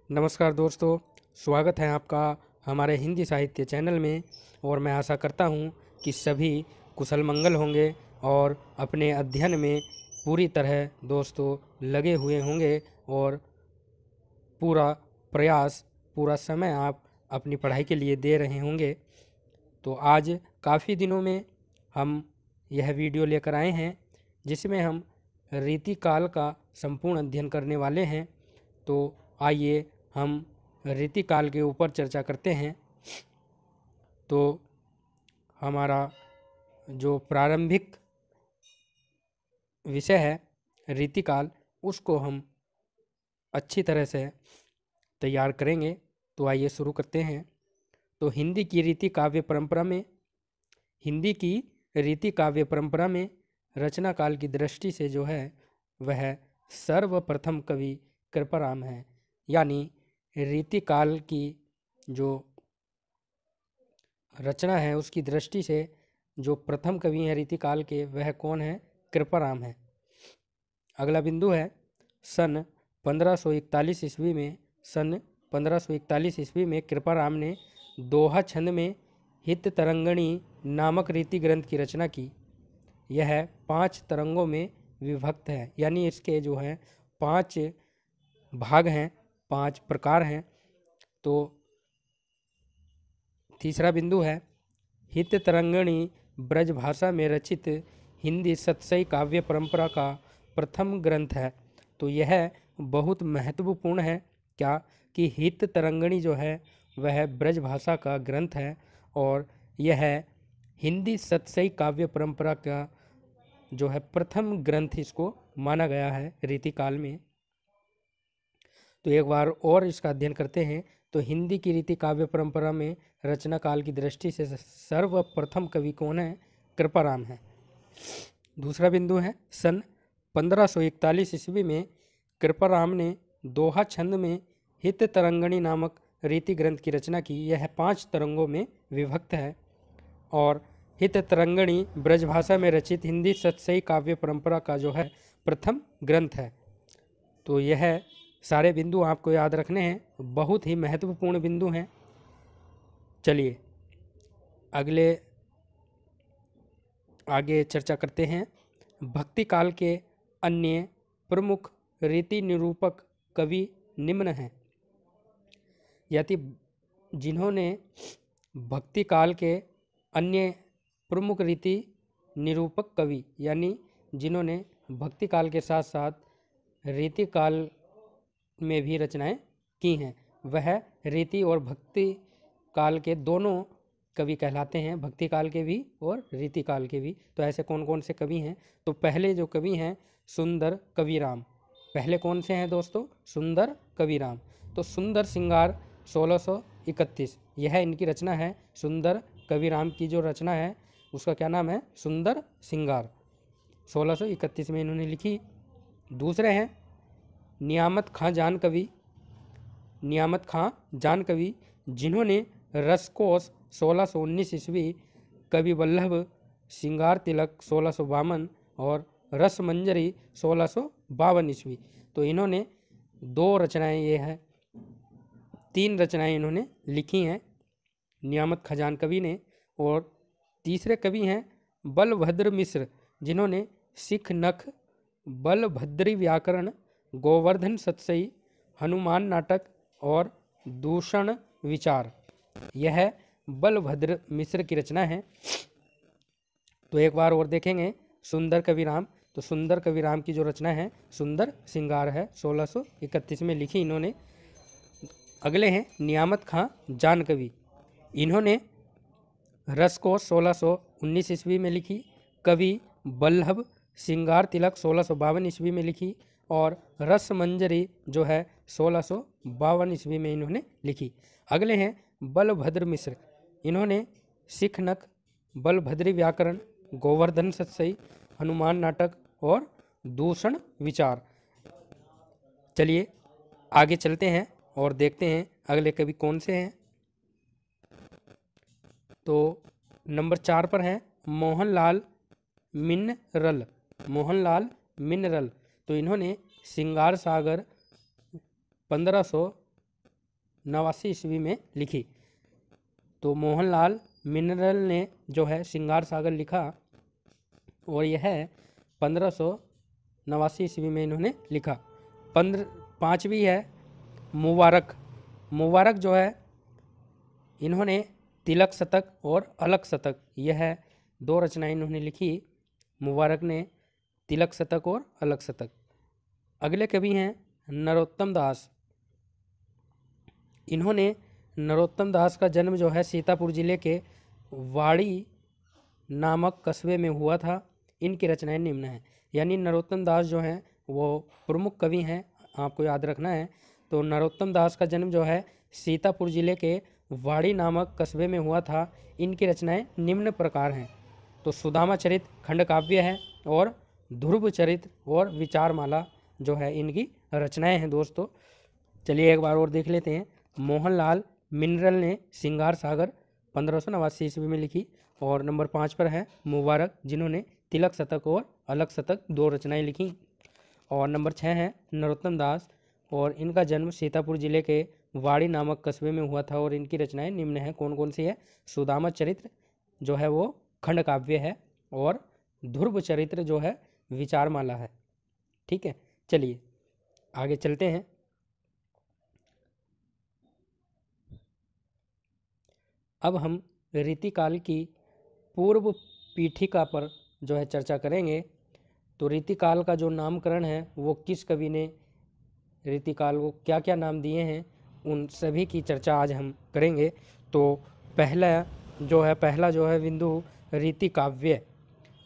नमस्कार दोस्तों, स्वागत है आपका हमारे हिंदी साहित्य चैनल में। और मैं आशा करता हूँ कि सभी कुशल मंगल होंगे और अपने अध्ययन में पूरी तरह दोस्तों लगे हुए होंगे और पूरा प्रयास, पूरा समय आप अपनी पढ़ाई के लिए दे रहे होंगे। तो आज काफ़ी दिनों में हम यह वीडियो लेकर आए हैं जिसमें हम रीतिकाल का संपूर्ण अध्ययन करने वाले हैं। तो आइए हम रीतिकाल के ऊपर चर्चा करते हैं। तो हमारा जो प्रारंभिक विषय है रीतिकाल, उसको हम अच्छी तरह से तैयार करेंगे। तो आइए शुरू करते हैं। तो हिंदी की रीति काव्य परंपरा में रचना काल की दृष्टि से जो है वह सर्वप्रथम कवि कृपाराम है। यानी रीतिकाल की जो रचना है उसकी दृष्टि से जो प्रथम कवि हैं रीतिकाल के, वह कौन है? कृपाराम है। अगला बिंदु है सन 1541 ईस्वी में कृपाराम ने दोहा छंद में हित तरंगणी नामक रीति ग्रंथ की रचना की। यह 5 तरंगों में विभक्त है, यानी इसके जो है 5 भाग हैं, 5 प्रकार हैं। तो तीसरा बिंदु है हित तरंगणी ब्रज भाषा में रचित हिंदी सतसई काव्य परंपरा का प्रथम ग्रंथ है। तो यह बहुत महत्वपूर्ण है क्या कि हित तरंगणी जो है वह ब्रज भाषा का ग्रंथ है और यह हिंदी सतसई काव्य परंपरा का जो है प्रथम ग्रंथ इसको माना गया है रीतिकाल में। तो एक बार और इसका अध्ययन करते हैं। तो हिंदी की रीति काव्य परंपरा में रचना काल की दृष्टि से सर्वप्रथम कवि कौन है? कृपाराम है। दूसरा बिंदु है सन 1541 ईस्वी में कृपाराम ने दोहा छंद में हित तरंगणी नामक रीति ग्रंथ की रचना की। यह 5 तरंगों में विभक्त है और हित तरंगणी ब्रजभाषा में रचित हिंदी सतसई काव्य परंपरा का जो है प्रथम ग्रंथ है। तो यह सारे बिंदु आपको याद रखने हैं, बहुत ही महत्वपूर्ण बिंदु हैं। चलिए आगे चर्चा करते हैं। भक्ति काल के अन्य प्रमुख रीति निरूपक कवि निम्न हैं। यदि जिन्होंने भक्ति काल के अन्य प्रमुख रीति निरूपक कवि, यानी जिन्होंने भक्ति काल के साथ साथ रीति काल में भी रचनाएं की हैं, वह रीति और भक्ति काल के दोनों कवि कहलाते हैं, भक्ति काल के भी और रीति काल के भी। तो ऐसे कौन कौन से कवि हैं? तो पहले जो कवि हैं सुंदर कविराम। पहले कौन से हैं दोस्तों? सुंदर कविराम। तो सुंदर सिंगार 1631, यह इनकी रचना है। सुंदर कविराम की जो रचना है उसका क्या नाम है? सुंदर सिंगार। 1631 में इन्होंने लिखी। दूसरे हैं नियामत खां जान कवि, जिन्होंने रसकोश 1619 ईस्वी, कवि वल्लभ सिंगार तिलक 1652 और रसमंजरी 1652 ईस्वी। तो इन्होंने 2 रचनाएं, ये हैं 3 रचनाएं इन्होंने लिखी हैं नियामत खजान कवि ने। और तीसरे कवि हैं बलभद्र मिश्र, जिन्होंने सिख नख, बलभद्री व्याकरण, गोवर्धन सतसई, हनुमान नाटक और दूषण विचार, यह बलभद्र मिश्र की रचना है। तो एक बार और देखेंगे सुंदर कविराम। तो सुंदर कविराम की जो रचना है सुंदर सिंगार है, 1631 में लिखी इन्होंने। अगले हैं नियामत खां जान कवि, इन्होंने रसकोश 1619 ईस्वी में लिखी, कवि वल्लभ सिंगार तिलक 1652 ईस्वी में लिखी और रसमंजरी जो है 1652 ईस्वी में इन्होंने लिखी। अगले हैं बलभद्र मिश्र, इन्होंने सिख नख, बलभद्री व्याकरण, गोवर्धन सतसई, हनुमान नाटक और दूषण विचार। चलिए आगे चलते हैं और देखते हैं अगले कवि कौन से हैं। तो नंबर 4 पर है मोहनलाल मिनरल। तो इन्होंने सिंगार सागर 1589 ईस्वी में लिखी। तो मोहनलाल मिनरल ने जो है श्रृंगार सागर लिखा और यह 1589 ईस्वी में इन्होंने लिखा। 5वीं है मुबारक। मुबारक जो है इन्होंने तिलक शतक और अलग शतक, यह 2 रचनाएं इन्होंने लिखी। मुबारक ने तिलक शतक और अलग शतक। अगले कवि हैं नरोत्तम दास। इन्होंने नरोत्तम दास का जन्म जो है सीतापुर जिले के वाड़ी नामक कस्बे में हुआ था। इनकी रचनाएं निम्न हैं। यानी नरोत्तम दास जो हैं वो प्रमुख कवि हैं, आपको याद रखना है। तो नरोत्तम दास का जन्म जो है सीतापुर जिले के वाड़ी नामक कस्बे में हुआ था। इनकी रचनाएं निम्न प्रकार हैं। तो सुदामा चरित खंड काव्य है और ध्रुव चरित्र और विचारमाला जो है इनकी रचनाएं हैं दोस्तों। चलिए एक बार और देख लेते हैं। मोहनलाल मिनरल ने श्रृंगार सागर 1589 ईस्वी में लिखी। और नंबर 5 पर है मुबारक, जिन्होंने तिलक शतक और अलग शतक 2 रचनाएं लिखी। और नंबर 6 है नरोत्तम दास और इनका जन्म सीतापुर जिले के वाड़ी नामक कस्बे में हुआ था और इनकी रचनाएं निम्न हैं। कौन कौन सी है? सुदामा चरित्र जो है वो खंड काव्य है और ध्रुव चरित्र जो है विचारमाला है। ठीक है, चलिए आगे चलते हैं। अब हम रीतिकाल की पूर्व पीठिका पर जो है चर्चा करेंगे। तो रीतिकाल का जो नामकरण है वो किस कवि ने रीतिकाल को क्या क्या नाम दिए हैं, उन सभी की चर्चा आज हम करेंगे। तो पहला जो है बिंदु रीति काव्य।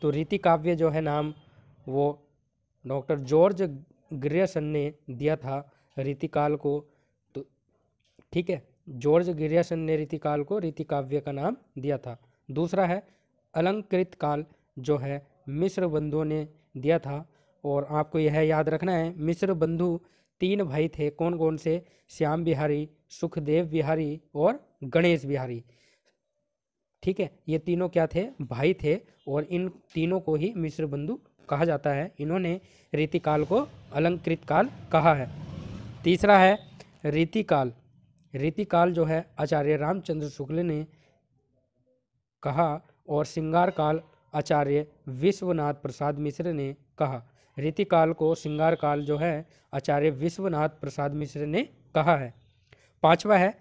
तो रीति काव्य जो है नाम वो डॉक्टर जॉर्ज ग्रियर्सन ने दिया था रीतिकाल को। तो ठीक है, जॉर्ज ग्रियर्सन ने रीतिकाल को रीति काव्य का नाम दिया था। दूसरा है अलंकृत काल, जो है मिश्र बंधुओं ने दिया था। और आपको यह याद रखना है, मिश्र बंधु 3 भाई थे। कौन कौन से? श्याम बिहारी, सुखदेव बिहारी और गणेश बिहारी। ठीक है, ये तीनों क्या थे? भाई थे और इन तीनों को ही मिश्र बंधु कहा जाता है। इन्होंने रीतिकाल को अलंकृत काल कहा है। तीसरा है रीतिकाल। रीतिकाल जो है आचार्य रामचंद्र शुक्ल ने कहा और श्रृंगार काल आचार्य विश्वनाथ प्रसाद मिश्र ने कहा। रीतिकाल को श्रृंगार काल जो है आचार्य विश्वनाथ प्रसाद मिश्र ने कहा है। 5वां है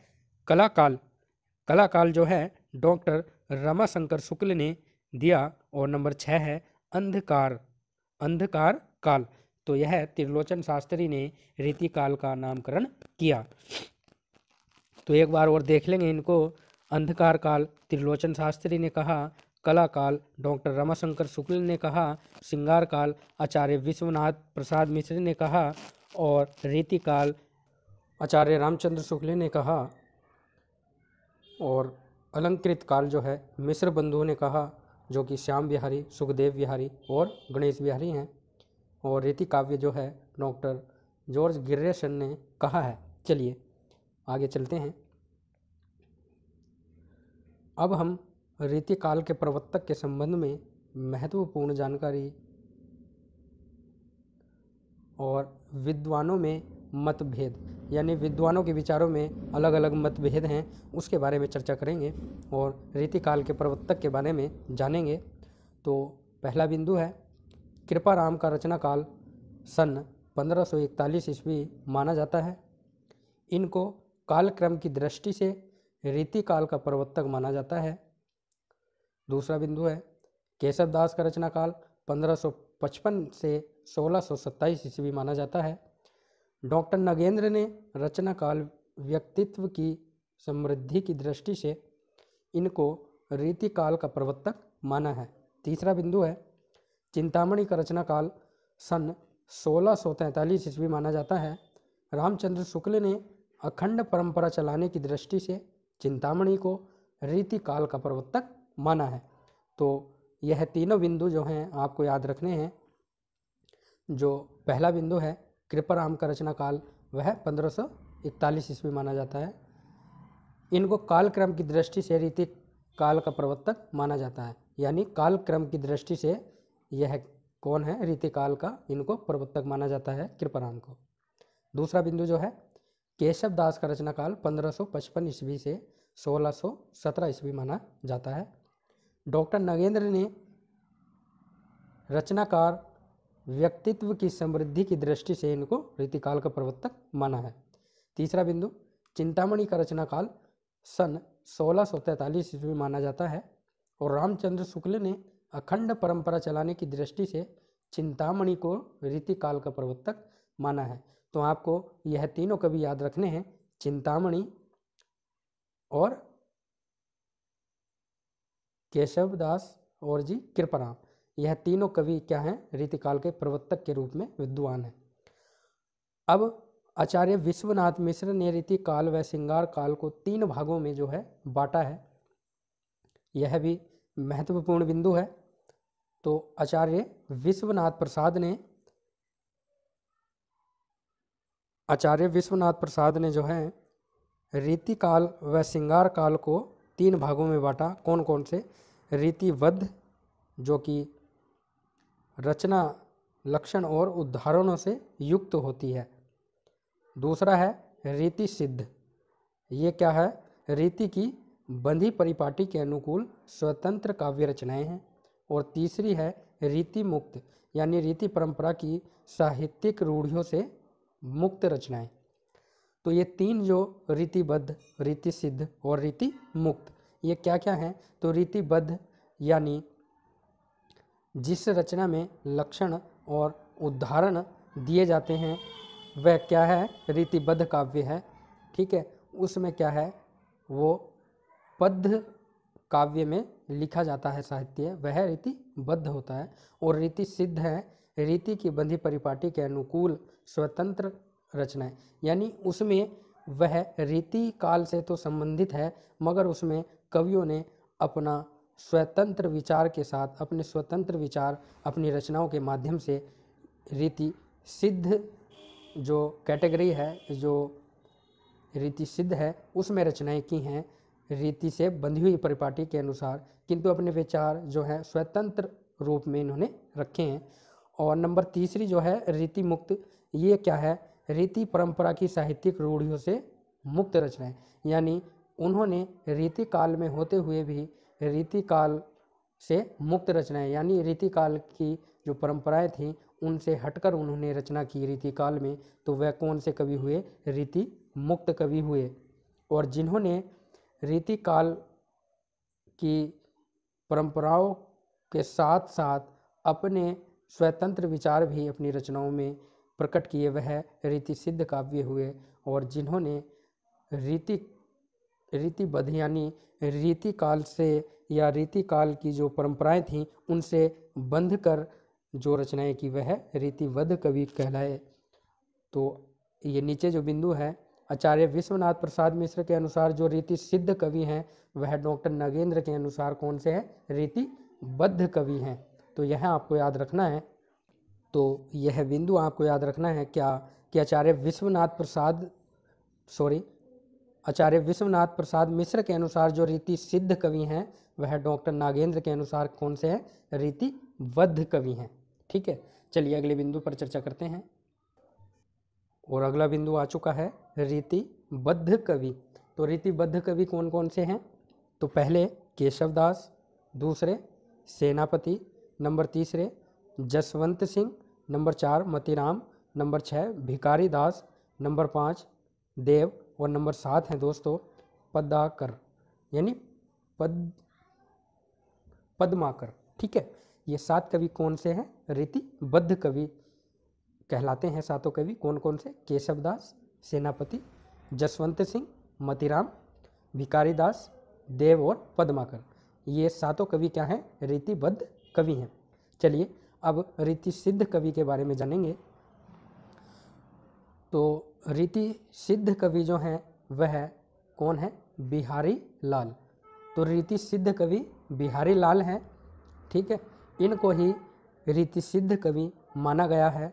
कलाकाल। कलाकाल जो है डॉक्टर रमाशंकर शुक्ल ने दिया। और नंबर 6 है अंधकार। अंधकार काल, तो यह त्रिलोचन शास्त्री ने रीतिकाल का नामकरण किया। तो एक बार और देख लेंगे इनको। अंधकार काल त्रिलोचन शास्त्री ने कहा, कला काल डॉक्टर रमाशंकर शुक्ल ने कहा, श्रृंगार काल आचार्य विश्वनाथ प्रसाद मिश्र ने कहा और रीतिकाल आचार्य रामचंद्र शुक्ल ने कहा। और अलंकृत काल जो है मिश्र बंधुओं ने कहा, जो कि श्याम बिहारी, सुखदेव बिहारी और गणेश बिहारी हैं। और रीति काव्य जो है डॉक्टर जॉर्ज ग्रियर्सन ने कहा है। चलिए आगे चलते हैं। अब हम रीतिकाल के प्रवर्तक के संबंध में महत्वपूर्ण जानकारी और विद्वानों में मतभेद, यानी विद्वानों के विचारों में अलग अलग मतभेद हैं, उसके बारे में चर्चा करेंगे और रीतिकाल के प्रवर्तक के बारे में जानेंगे। तो पहला बिंदु है कृपाराम का रचना काल सन 1541 ईस्वी माना जाता है। इनको कालक्रम की दृष्टि से रीतिकाल का प्रवर्तक माना जाता है। दूसरा बिंदु है केशव दास का रचना काल 1555 से 1627 ईस्वी माना जाता है। डॉक्टर नगेंद्र ने रचना काल व्यक्तित्व की समृद्धि की दृष्टि से इनको रीतिकाल का प्रवर्तक माना है। तीसरा बिंदु है चिंतामणि का रचना काल सन 1643 ईस्वी माना जाता है। रामचंद्र शुक्ल ने अखंड परंपरा चलाने की दृष्टि से चिंतामणि को रीतिकाल का प्रवर्तक माना है। तो यह तीनों बिंदु जो हैं आपको याद रखने हैं। जो पहला बिंदु है कृपाराम का रचना काल, वह 1541 ईस्वी माना जाता है। इनको कालक्रम की दृष्टि से रीतिकाल का प्रवर्तक माना जाता है, यानी कालक्रम की दृष्टि से यह कौन है? रीतिकाल का इनको प्रवर्तक माना जाता है, कृपाराम को। दूसरा बिंदु जो है केशव दास का रचना काल 1555 ईस्वी से 1617 ईस्वी माना जाता है। डॉक्टर नगेंद्र ने रचनाकार व्यक्तित्व की समृद्धि की दृष्टि से इनको रीतिकाल का प्रवर्तक माना है। तीसरा बिंदु, चिंतामणि का रचना काल सन 1643 ईस्वी माना जाता है और रामचंद्र शुक्ल ने अखंड परंपरा चलाने की दृष्टि से चिंतामणि को रीतिकाल का प्रवर्तक माना है। तो आपको यह तीनों कवि याद रखने हैं, चिंतामणि और केशवदास और जी कृपराम। यह तीनों कवि क्या हैं, रीतिकाल के प्रवर्तक के रूप में विद्वान हैं। अब आचार्य विश्वनाथ मिश्र ने रीतिकाल व श्रृंगार काल को 3 भागों में जो है बांटा है। यह भी महत्वपूर्ण बिंदु है। तो आचार्य विश्वनाथ प्रसाद ने जो है रीतिकाल व श्रृंगार काल को 3 भागों में बांटा। कौन कौन से? रीतिबद्ध, जो कि रचना, लक्षण और उदाहरणों से युक्त होती है। दूसरा है रीति सिद्ध, ये क्या है? रीति की बंधी परिपाटी के अनुकूल स्वतंत्र काव्य रचनाएं हैं। और तीसरी है रीति मुक्त, यानी रीति परंपरा की साहित्यिक रूढ़ियों से मुक्त रचनाएं। तो ये 3 जो रीतिबद्ध, रीति सिद्ध और रीति मुक्त, ये क्या क्या हैं? तो रीतिबद्ध यानी जिस रचना में लक्षण और उदाहरण दिए जाते हैं वह क्या है? रीतिबद्ध काव्य है। ठीक है, उसमें क्या है, वो पद्य काव्य में लिखा जाता है साहित्य, वह रीतिबद्ध होता है। और रीति सिद्ध है रीति की बंधी परिपाटी के अनुकूल स्वतंत्र रचनाएं, यानी उसमें वह रीति काल से तो संबंधित है मगर उसमें कवियों ने अपना स्वतंत्र विचार के साथ, अपने स्वतंत्र विचार अपनी रचनाओं के माध्यम से रीति सिद्ध जो कैटेगरी है, जो रीति सिद्ध है, उसमें रचनाएं की हैं रीति से बंधी हुई परिपाटी के अनुसार, किंतु अपने विचार जो है स्वतंत्र रूप में इन्होंने रखे हैं। और नंबर तीसरी जो है रीति मुक्त, ये क्या है? रीति परंपरा की साहित्यिक रूढ़ियों से मुक्त रचनाएं, यानी उन्होंने रीति काल में होते हुए भी रीति काल से मुक्त रचनाएं, यानी रीति काल की जो परंपराएं थीं उनसे हटकर उन्होंने रचना की रीति काल में, तो वह कौन से कवि हुए? रीति मुक्त कवि हुए। और जिन्होंने रीति काल की परंपराओं के साथ साथ अपने स्वतंत्र विचार भी अपनी रचनाओं में प्रकट किए वह रीति सिद्ध काव्य हुए। और जिन्होंने रीतिबद्ध यानी रीति काल से या रीति काल की जो परंपराएं थीं उनसे बंध कर जो रचनाएं की वह रीतिबद्ध कवि कहलाए। तो ये नीचे जो बिंदु है, आचार्य विश्वनाथ प्रसाद मिश्र के अनुसार जो रीति सिद्ध कवि हैं वह डॉक्टर नगेंद्र के अनुसार कौन से हैं? रीतिबद्ध कवि हैं। तो यह आपको याद रखना है। तो यह बिंदु आपको याद रखना है क्या कि आचार्य विश्वनाथ प्रसाद मिश्र के अनुसार जो रीति सिद्ध कवि हैं वह डॉक्टर नागेंद्र के अनुसार कौन से हैं? रीतिबद्ध कवि हैं। ठीक है, चलिए अगले बिंदु पर चर्चा करते हैं। और अगला बिंदु आ चुका है रीतिबद्ध कवि। तो रीतिबद्ध कवि कौन कौन से हैं? तो पहले केशवदास, दूसरे सेनापति, नंबर तीसरे जसवंत सिंह, नंबर 4 मतीराम, नंबर 6 भिकारी दास, नंबर 5 देव और नंबर 7 है दोस्तों पदाकर यानी पद्माकर। ठीक है, ये 7 कवि कौन से हैं? रीतिबद्ध कवि कहलाते हैं। 7 कवि कौन कौन से? केशवदास, सेनापति, जसवंत सिंह, मतीराम, भिकारी दास, देव और पद्माकर। ये 7 कवि क्या हैं? रीतिबद्ध कवि हैं। चलिए अब रीति सिद्ध कवि के बारे में जानेंगे। तो रीति सिद्ध कवि जो हैं वह कौन है? बिहारी लाल। तो रीति सिद्ध कवि बिहारी लाल हैं। ठीक है, इनको ही रीति सिद्ध कवि माना गया है।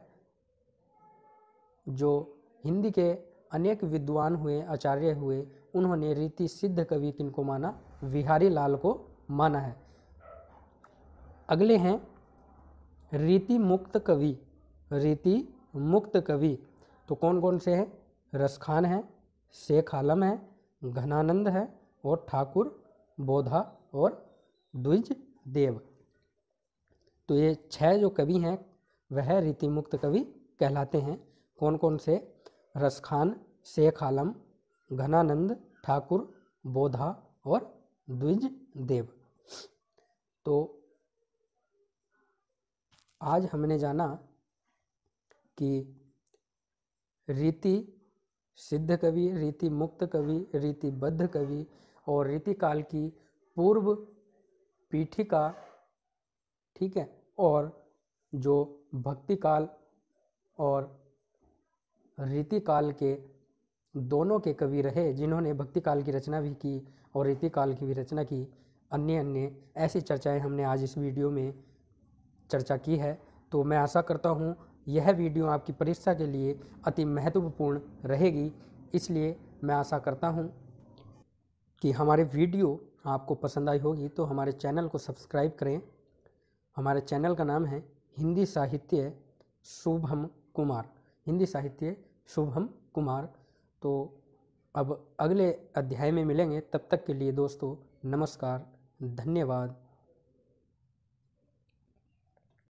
जो हिंदी के अनेक विद्वान हुए, आचार्य हुए, उन्होंने रीति सिद्ध कवि किनको माना? बिहारी लाल को माना है। अगले हैं रीति मुक्त कवि। रीति मुक्त कवि तो कौन कौन से हैं? रसखान हैं, शेख आलम है, घनानंद है और ठाकुर बोधा और द्विज देव। तो ये 6 जो कवि हैं वह रीतिमुक्त कवि कहलाते हैं। कौन कौन से? रसखान, शेख आलम, घनानंद, ठाकुर बोधा और द्विज देव। तो आज हमने जाना कि रीति सिद्ध कवि, रीति मुक्त कवि, रीतिबद्ध कवि और रीतिकाल की पूर्व पीठिका, ठीक है, और जो भक्ति काल और रीतिकाल के दोनों के कवि रहे, जिन्होंने भक्ति काल की रचना भी की और रीतिकाल की भी रचना की। अन्य अन्य ऐसी चर्चाएं हमने आज इस वीडियो में चर्चा की है। तो मैं आशा करता हूँ यह वीडियो आपकी परीक्षा के लिए अति महत्वपूर्ण रहेगी। इसलिए मैं आशा करता हूँ कि हमारे वीडियो आपको पसंद आई होगी। तो हमारे चैनल को सब्सक्राइब करें। हमारे चैनल का नाम है हिंदी साहित्य शुभम कुमार, हिंदी साहित्य शुभम कुमार। तो अब अगले अध्याय में मिलेंगे, तब तक के लिए दोस्तों नमस्कार, धन्यवाद।